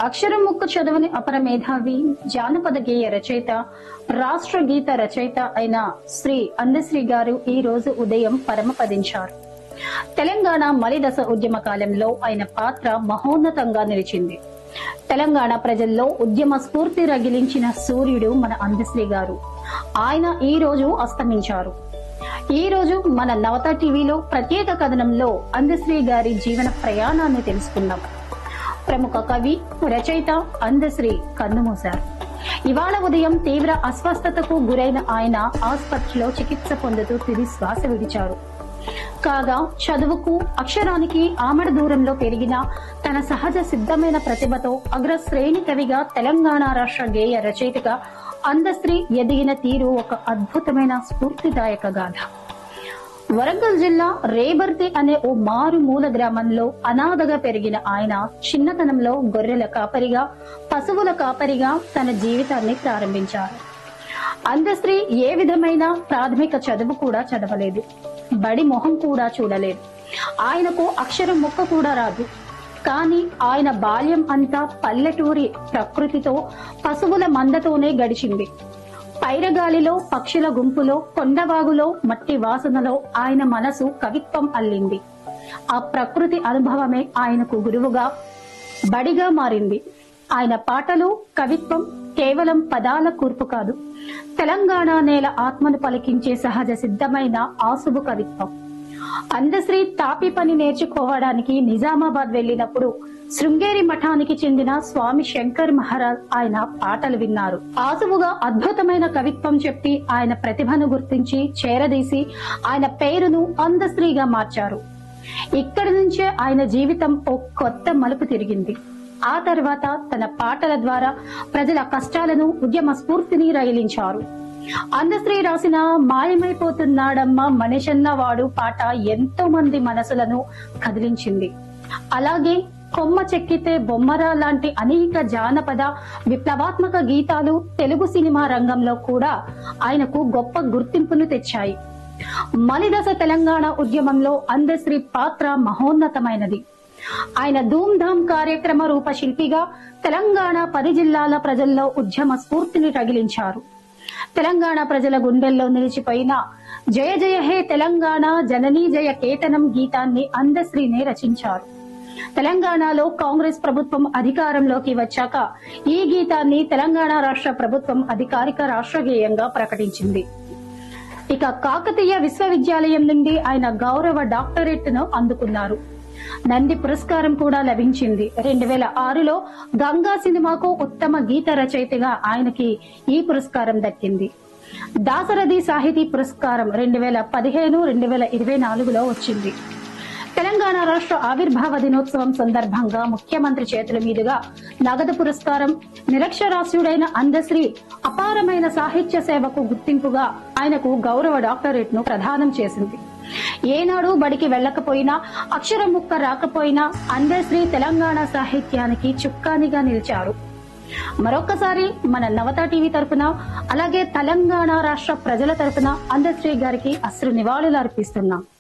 అక్షరం ముక్క చదవని అపర మేధావి, జానపద గేయ రచయిత, రాష్ట్ర గీత రచయిత అయిన శ్రీ అందశ్రీ గారు ఈ రోజు ఉదయం పరమపదించారు. తెలంగాణ మలిదశ ఉద్యమ కాలంలో ఆయన పాత్ర మహోన్నతంగా నిలిచింది. తెలంగాణ ప్రజల్లో ఉద్యమ స్ఫూర్తి రగిలించిన సూర్యుడు మన అందశ్రీ గారు. ఆయన ఈ రోజు అస్తమించారు. ఈ రోజు మన నవత టీవీలో ప్రత్యేక కథనంలో అందశ్రీ గారి జీవన ప్రయాణాన్ని తెలుసుకున్నాం. ప్రముఖ కవి, రచయిత అందశ్రీ కన్నుమూశారు. ఇవాళ ఉదయం తీవ్ర అస్వస్థతకు గురైన ఆయన ఆసుపత్రిలో చికిత్స పొందుతూ తుది శ్వాస విడిచారు. కాగా చదువుకు, అక్షరానికి ఆమడ దూరంలో పెరిగిన తన సహజ సిద్ధమైన ప్రతిభతో అగ్రశ్రేణి కవిగా, తెలంగాణ రాష్ట్ర గేయ రచయితగా అందశ్రీ ఎదిగిన తీరు ఒక అద్భుతమైన స్ఫూర్తిదాయక గాథ. వరంగల్ జిల్లా రేబర్తి అనే ఓ మారుమూల గ్రామంలో అనాథగా పెరిగిన ఆయన చిన్నతనంలో గొర్రెల కాపరిగా, పశువుల కాపరిగా తన జీవితాన్ని ప్రారంభించారు. అందశ్రీ ఏ విధమైన ప్రాథమిక చదువు కూడా చదవలేదు. బడి మొహం కూడా చూడలేదు. ఆయనకు అక్షరం ముక్క కూడా రాదు. కానీ ఆయన బాల్యం అంతా పల్లెటూరి ప్రకృతితో, పశువుల మందతోనే గడిచింది. పైరగాలిలో, పక్షుల గుంపులో, కొండవాగులో, మట్టి వాసనలో ఆయన మనసు కవిత్వం అల్లింది. ఆ ప్రకృతి అనుభవమే ఆయనకు గురువుగా, బడిగా మారింది. ఆయన పాటలు, కవిత్వం కేవలం పదాల కూర్పు కాదు, తెలంగాణ నేల ఆత్మను పలికించే సహజ సిద్ధమైన ఆసుబు కవిత్వం. అందశ్రీ తాపి పని నేర్చుకోవడానికి నిజామాబాద్ వెళ్లినప్పుడు శృంగేరి మఠానికి చెందిన స్వామి శంకర్ మహారాజ్ ఆయన పాటలు విన్నారు. ఆసువుగా అద్భుతమైన కవిత్వం చెప్పి ఆయన ప్రతిభను గుర్తించి చేరదీసి ఆయన పేరును అందశ్రీగా మార్చారు. ఇక్కడి నుంచే ఆయన జీవితం ఓ కొత్త మలుపు తిరిగింది. ఆ తర్వాత తన పాటల ద్వారా ప్రజల కష్టాలను, ఉద్యమ స్ఫూర్తిని రగిలించారు. అందశ్రీ రాసిన మాయమైపోతున్నాడమ్మ మనిషన్న వాడు పాట ఎంతో మంది మనసులను కదిలించింది. అలాగే కొమ్మ చెక్కితే బొమ్మరా లాంటి అనేక జానపద విప్లవాత్మక గీతాలు తెలుగు సినిమా రంగంలో కూడా ఆయనకు గొప్ప గుర్తింపును తెచ్చాయి. మలిదశ తెలంగాణ ఉద్యమంలో అందశ్రీ పాత్ర మహోన్నతమైనది. ఆయన ధూమ్ధామ్ కార్యక్రమ రూపశిల్పిగా తెలంగాణ 10 జిల్లాల ప్రజల్లో ఉద్యమ స్ఫూర్తిని రగిలించారు. తెలంగాణ ప్రజల గుండెల్లో నిలిచిపోయిన జయ జయ హే తెలంగాణ జననీ జయ కేతనం గీతాన్ని అందశ్రీనే రచించారు. తెలంగాణలో కాంగ్రెస్ ప్రభుత్వం అధికారంలోకి వచ్చాక ఈ గీతాన్ని తెలంగాణ రాష్ట్ర ప్రభుత్వం అధికారిక రాష్ట్ర గేయంగా ప్రకటించింది. ఇక కాకతీయ విశ్వవిద్యాలయం నుండి ఆయన గౌరవ డాక్టరేట్ ను అందుకున్నారు. నంది పురస్కారం కూడా లభించింది. 2006లో గంగా సినిమాకు ఉత్తమ గీత రచయితగా ఆయనకి ఈ పురస్కారం దక్కింది. దాశరథి సాహితీ పురస్కారం 2015, 2024లో వచ్చింది. తెలంగాణ రాష్ట్ర ఆవిర్భావ దినోత్సవం సందర్భంగా ముఖ్యమంత్రి చేతుల మీదుగా నగదు పురస్కారం, నిరక్షరాస్యుడైన అందశ్రీ అపారమైన సాహిత్య సేవకు గుర్తింపుగా ఆయనకు గౌరవ డాక్టరేట్ ను ప్రదానం చేసింది. ఏనాడు బడికి వెళ్లకపోయినా, అక్షరం ముక్క రాకపోయినా అందశ్రీ తెలంగాణ సాహిత్యానికి చుక్కానిగా నిలిచారు. మరొక్కసారి మన నవత టీవీ తరపున, అలాగే తెలంగాణ రాష్ట్ర ప్రజల తరపున అందశ్రీ గారికి అశ్రు నివాళులు అర్పిస్తున్నాం.